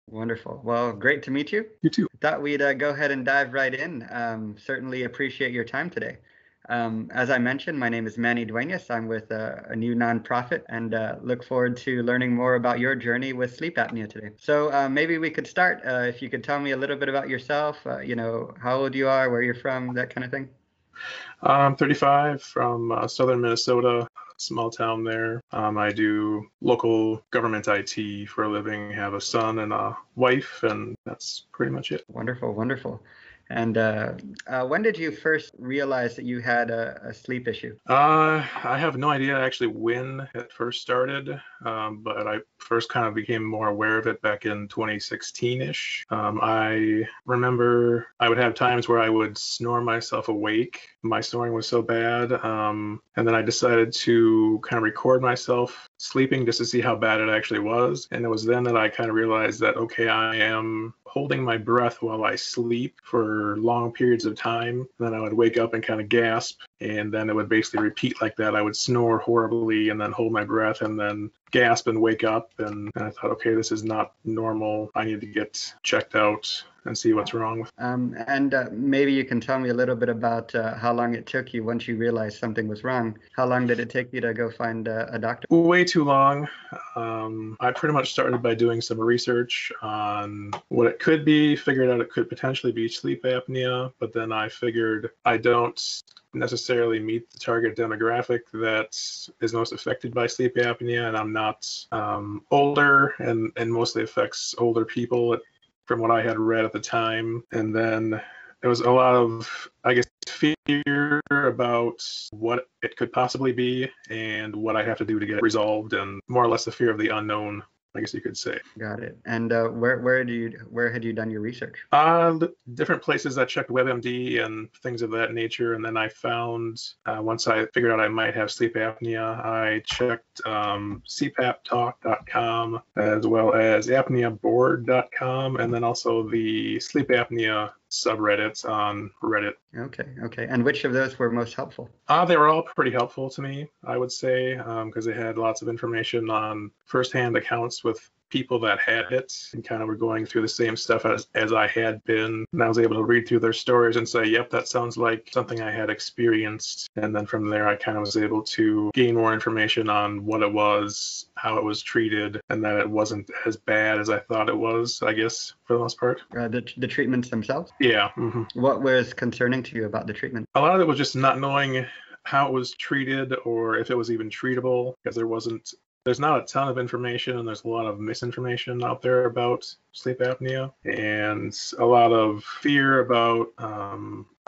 Wonderful. Well, great to meet you. You too. Thought we'd go ahead and dive right in. Certainly appreciate your time today. As I mentioned, my name is Manny Duenas. I'm with a new nonprofit and look forward to learning more about your journey with sleep apnea today. So maybe we could start. If you could tell me a little bit about yourself, how old you are, where you're from, that kind of thing. I'm 35 from southern Minnesota, small town there. I do local government IT for a living, have a son and a wife, and that's pretty much it. Wonderful, wonderful. And when did you first realize that you had a sleep issue? I have no idea actually when it first started, but I first kind of became more aware of it back in 2016-ish. I remember I would have times where I would snore myself awake. My snoring was so bad, and then I decided to kind of record myself sleeping just to see how bad it actually was. And it was then that I kind of realized that, okay, I am holding my breath while I sleep for long periods of time. And then I would wake up and kind of gasp, and then it would basically repeat like that. I would snore horribly and then hold my breath and then gasp and wake up. And I thought, okay, this is not normal. I need to get checked out and see what's wrong with. And maybe you can tell me a little bit about how long it took you once you realized something was wrong. How long did it take you to go find a doctor? Way too long. I pretty much started by doing some research on what it could be, figured out it could potentially be sleep apnea, but then I figured I don't necessarily meet the target demographic that is most affected by sleep apnea, and I'm not older, and mostly affects older people from what I had read at the time. And then there was a lot of, I guess, fear about what it could possibly be and what I have to do to get it resolved, and more or less the fear of the unknown, I guess you could say. Got it. And where had you done your research? Different places. I checked WebMD and things of that nature, and then I found once I figured out I might have sleep apnea, I checked CPAPtalk.com as well as apneaboard.com, and then also the sleep apnea subreddits on Reddit. Okay. And which of those were most helpful? They were all pretty helpful to me, I would say, because they had lots of information on firsthand accounts with people that had it and kind of were going through the same stuff as I had been. And I was able to read through their stories and say, yep, that sounds like something I had experienced. And then from there, I kind of was able to gain more information on what it was, how it was treated, and that it wasn't as bad as I thought it was, I guess, for the most part. The treatments themselves? Yeah. Mm-hmm. What was concerning to you about the treatment? A lot of it was just not knowing how it was treated or if it was even treatable, because there's not a ton of information, and there's a lot of misinformation out there about sleep apnea, and a lot of fear about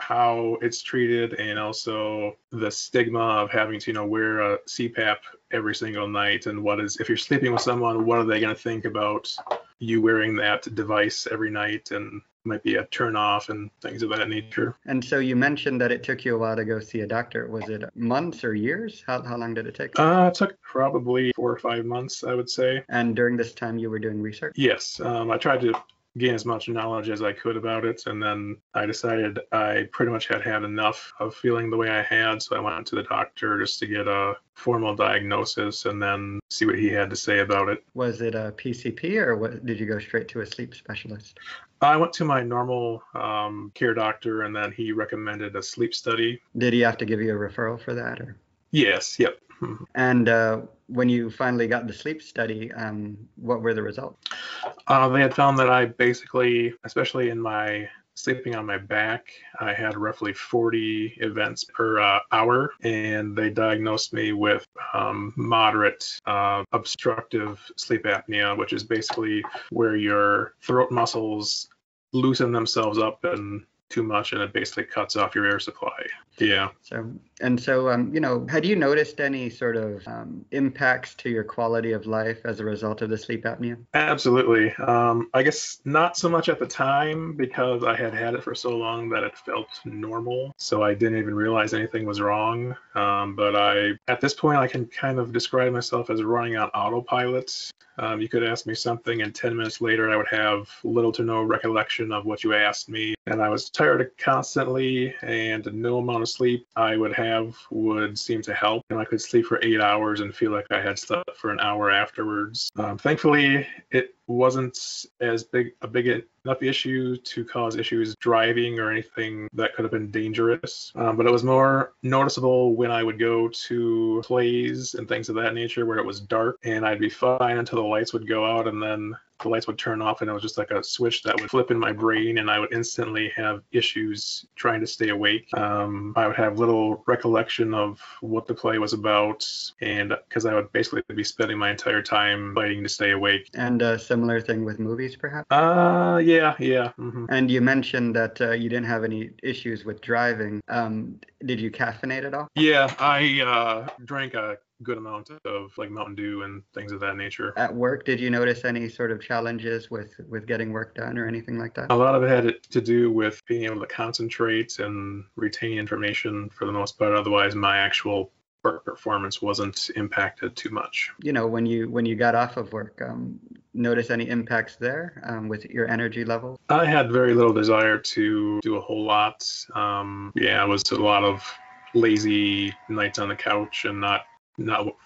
how it's treated, and also the stigma of having to wear a CPAP every single night, and if you're sleeping with someone, what are they going to think about you wearing that device every night, and might be a turn off and things of that nature. And so you mentioned that it took you a while to go see a doctor. Was it months or years? How long did it take? It took probably 4 or 5 months, I would say. And during this time you were doing research? Yes. I tried to gain as much knowledge as I could about it, and then I decided I pretty much had enough of feeling the way I had, so I went to the doctor just to get a formal diagnosis and then see what he had to say about it. Was it a PCP, or did you go straight to a sleep specialist? I went to my normal care doctor, and then he recommended a sleep study. Did he have to give you a referral for that? Or? Yes, yep. And when you finally got the sleep study, what were the results? They had found that I basically, especially in my sleeping on my back, I had roughly 40 events per hour, and they diagnosed me with moderate obstructive sleep apnea, which is basically where your throat muscles loosen themselves up and too much, and it basically cuts off your air supply. Yeah. So, had you noticed any sort of impacts to your quality of life as a result of the sleep apnea? Absolutely. I guess not so much at the time, because I had it for so long that it felt normal. So I didn't even realize anything was wrong. But at this point, I can kind of describe myself as running on autopilot. You could ask me something, and 10 minutes later, I would have little to no recollection of what you asked me. And I was tired constantly, and no amount of sleep I would have have would seem to help. I could sleep for 8 hours and feel like I had slept for an hour afterwards. Thankfully, it wasn't as big enough issue to cause issues driving or anything that could have been dangerous. But it was more noticeable when I would go to plays and things of that nature where it was dark and I'd be fine until the lights would go out, and then the lights would turn off and it was just like a switch that would flip in my brain and I would instantly have issues trying to stay awake. I would have little recollection of what the play was about, and because I would basically be spending my entire time fighting to stay awake. And a similar thing with movies, perhaps? Yeah. Mm-hmm. And you mentioned that you didn't have any issues with driving. Did you caffeinate at all? Yeah, I drank a good amount of like Mountain Dew and things of that nature. At work, did you notice any sort of challenges with getting work done or anything like that? A lot of it had to do with being able to concentrate and retain information for the most part. Otherwise, my actual work performance wasn't impacted too much. When you got off of work, notice any impacts there with your energy level? I had very little desire to do a whole lot. It was a lot of lazy nights on the couch and not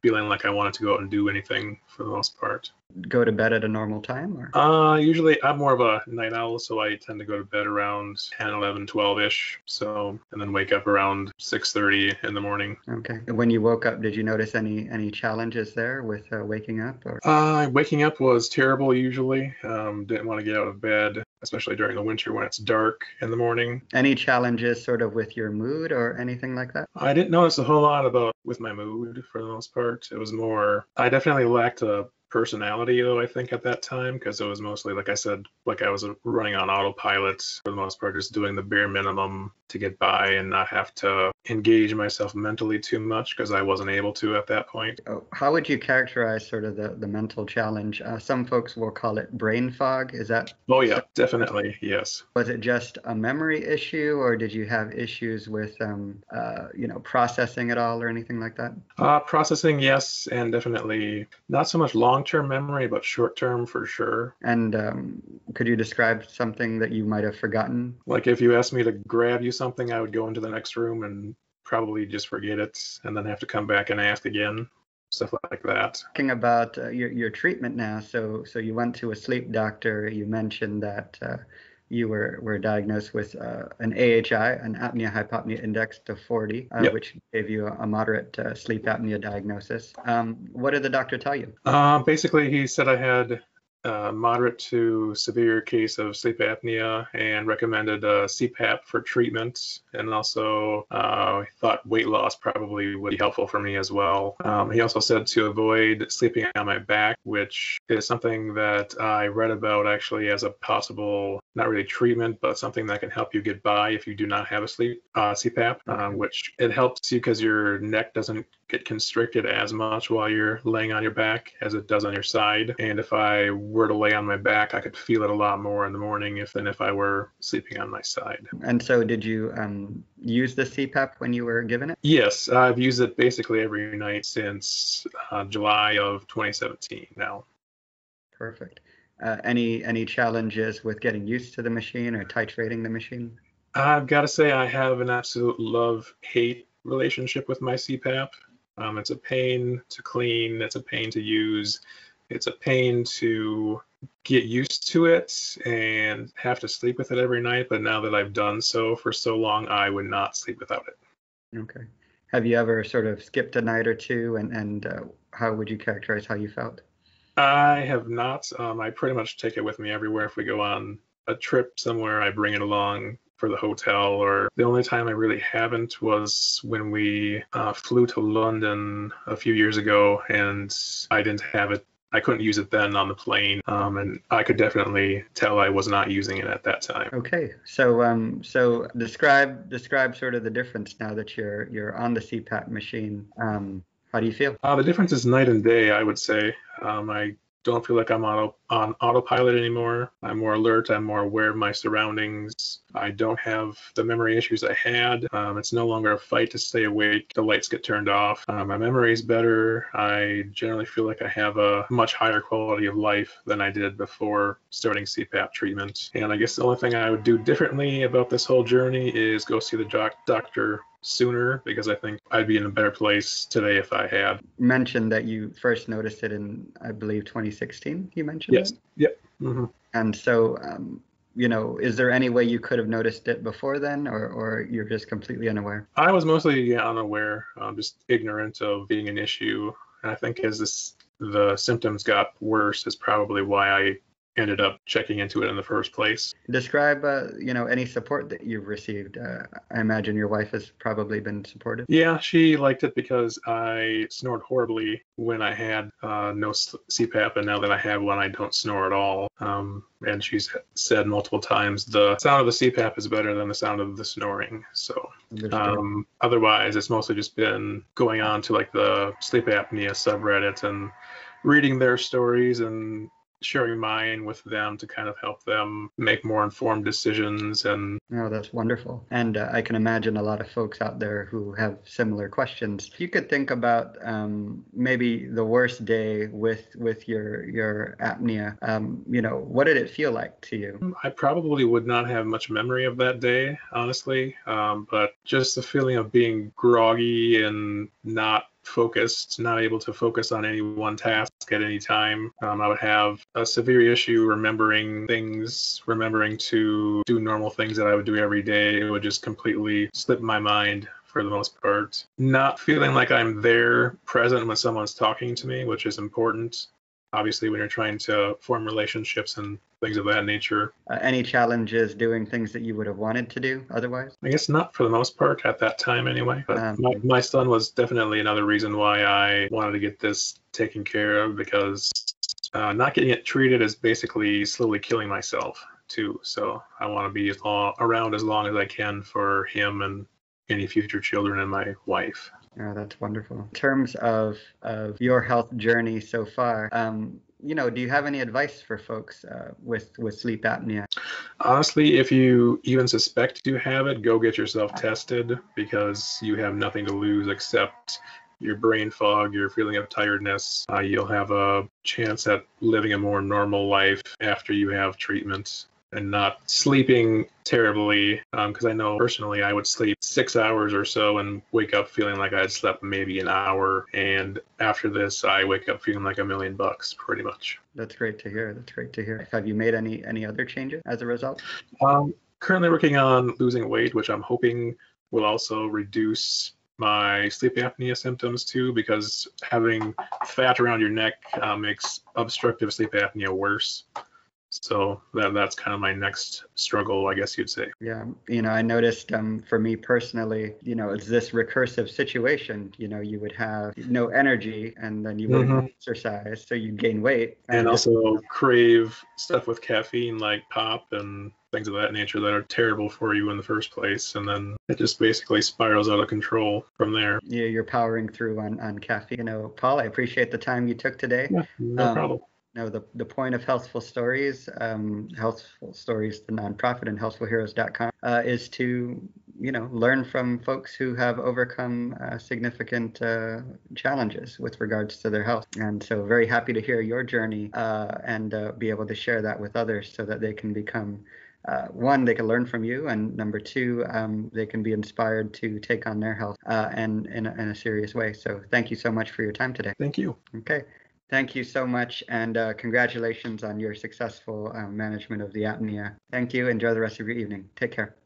feeling like I wanted to go out and do anything for the most part. Go to bed at a normal time? Or? Usually I'm more of a night owl, so I tend to go to bed around 10, 11, 12-ish. So, and then wake up around 6:30 in the morning. Okay. When you woke up, did you notice any challenges there with waking up? Or? Waking up was terrible usually. Didn't want to get out of bed, especially during the winter when it's dark in the morning. Any challenges sort of with your mood or anything like that? I didn't notice a whole lot with my mood for the most part. It was more, I definitely lacked a personality though, I think at that time, because it was mostly, like I said, like I was running on autopilot for the most part, just doing the bare minimum to get by and not have to engage myself mentally too much because I wasn't able to at that point. How would you characterize sort of the mental challenge? Some folks will call it brain fog. Is that? Oh yeah, definitely, yes. Was it just a memory issue, or did you have issues with processing at all or anything like that? Processing, yes, and definitely not so much long-term memory, but short-term for sure. And could you describe something that you might have forgotten? Like if you asked me to grab you something, I would go into the next room and probably just forget it and then have to come back and ask again, stuff like that. Talking about your treatment now, so you went to a sleep doctor. You mentioned that you were diagnosed with an AHI, an apnea-hypopnea index to 40, Yep. which gave you a moderate sleep apnea diagnosis. What did the doctor tell you? Basically, he said I had moderate to severe case of sleep apnea and recommended CPAP for treatment, and also thought weight loss probably would be helpful for me as well. He also said to avoid sleeping on my back, which is something that I read about actually as a possible, not really treatment, but something that can help you get by if you do not have a CPAP, which it helps you because your neck doesn't get constricted as much while you're laying on your back as it does on your side. And if I were to lay on my back, I could feel it a lot more in the morning than if I were sleeping on my side. And so did you use the CPAP when you were given it? Yes, I've used it basically every night since July of 2017 now. Perfect. Any challenges with getting used to the machine or titrating the machine? I've got to say I have an absolute love-hate relationship with my CPAP. It's a pain to clean, it's a pain to use, it's a pain to get used to it and have to sleep with it every night, but now that I've done so for so long, I would not sleep without it. Okay. Have you ever sort of skipped a night or two, and how would you characterize how you felt? I have not. I pretty much take it with me everywhere. If we go on a trip somewhere, I bring it along for the hotel, or the only time I really haven't was when we flew to London a few years ago, and I didn't have it. I couldn't use it then on the plane, and I could definitely tell I was not using it at that time. Okay, so describe sort of the difference now that you're on the CPAP machine. How do you feel? The difference is night and day, I would say. I don't feel like I'm on autopilot anymore. I'm more alert. I'm more aware of my surroundings. I don't have the memory issues I had. It's no longer a fight to stay awake. The lights get turned off. My memory is better. I generally feel like I have a much higher quality of life than I did before starting CPAP treatment. And I guess the only thing I would do differently about this whole journey is go see the doctor sooner, because I think I'd be in a better place today if I had. You mentioned that you first noticed it in, I believe, 2016. You mentioned Yes. that? Yep. Mm-hmm. And so, is there any way you could have noticed it before then, or you're just completely unaware? I was mostly unaware, just ignorant of being an issue. And I think as the symptoms got worse is probably why I ended up checking into it in the first place. Describe, any support that you've received. I imagine your wife has probably been supportive. Yeah, she liked it because I snored horribly when I had no CPAP, and now that I have one, I don't snore at all. And she's said multiple times the sound of the CPAP is better than the sound of the snoring. So otherwise, it's mostly just been going on to like the sleep apnea subreddit and reading their stories and sharing mine with them to kind of help them make more informed decisions. And oh, that's wonderful. And I can imagine a lot of folks out there who have similar questions. If you could think about maybe the worst day with your apnea, what did it feel like to you? I probably would not have much memory of that day, honestly, but just the feeling of being groggy and not focused, not able to focus on any one task at any time. I would have a severe issue remembering things, remembering to do normal things that I would do every day. It would just completely slip my mind for the most part. Not feeling like I'm there present when someone's talking to me, which is important. Obviously, when you're trying to form relationships and things of that nature. Any challenges doing things that you would have wanted to do otherwise? I guess not for the most part at that time anyway. But my son was definitely another reason why I wanted to get this taken care of, because not getting it treated is basically slowly killing myself too. So I want to be around as long as I can for him and any future children and my wife. Oh, that's wonderful. In terms of your health journey so far, do you have any advice for folks with sleep apnea? Honestly, if you even suspect you have it, go get yourself tested, because you have nothing to lose except your brain fog, your feeling of tiredness. You'll have a chance at living a more normal life after you have treatment and not sleeping terribly, because I know personally I would sleep 6 hours or so and wake up feeling like I had slept maybe an hour, and after this I wake up feeling like $1 million pretty much. That's great to hear. That's great to hear. Have you made any other changes as a result? Currently working on losing weight, which I'm hoping will also reduce my sleep apnea symptoms too, because having fat around your neck makes obstructive sleep apnea worse. So that's kind of my next struggle, I guess you'd say. Yeah, I noticed for me personally, it's this recursive situation. You would have no energy, and then you wouldn't exercise, so you'd gain weight. And also crave stuff with caffeine like pop and things of that nature that are terrible for you in the first place. And then it just basically spirals out of control from there. Yeah, you're powering through on caffeine. Paul, I appreciate the time you took today. Yeah, no problem. No, the point of Healthful Stories, Healthful Stories, the nonprofit, and healthfulheroes.com is to, learn from folks who have overcome significant challenges with regards to their health. And so very happy to hear your journey and be able to share that with others so that they can become, one, they can learn from you, and number two, they can be inspired to take on their health and in a serious way. So thank you so much for your time today. Thank you. Okay. Thank you so much, and congratulations on your successful management of the apnea. Thank you. Enjoy the rest of your evening. Take care.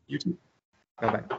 You too. Bye-bye.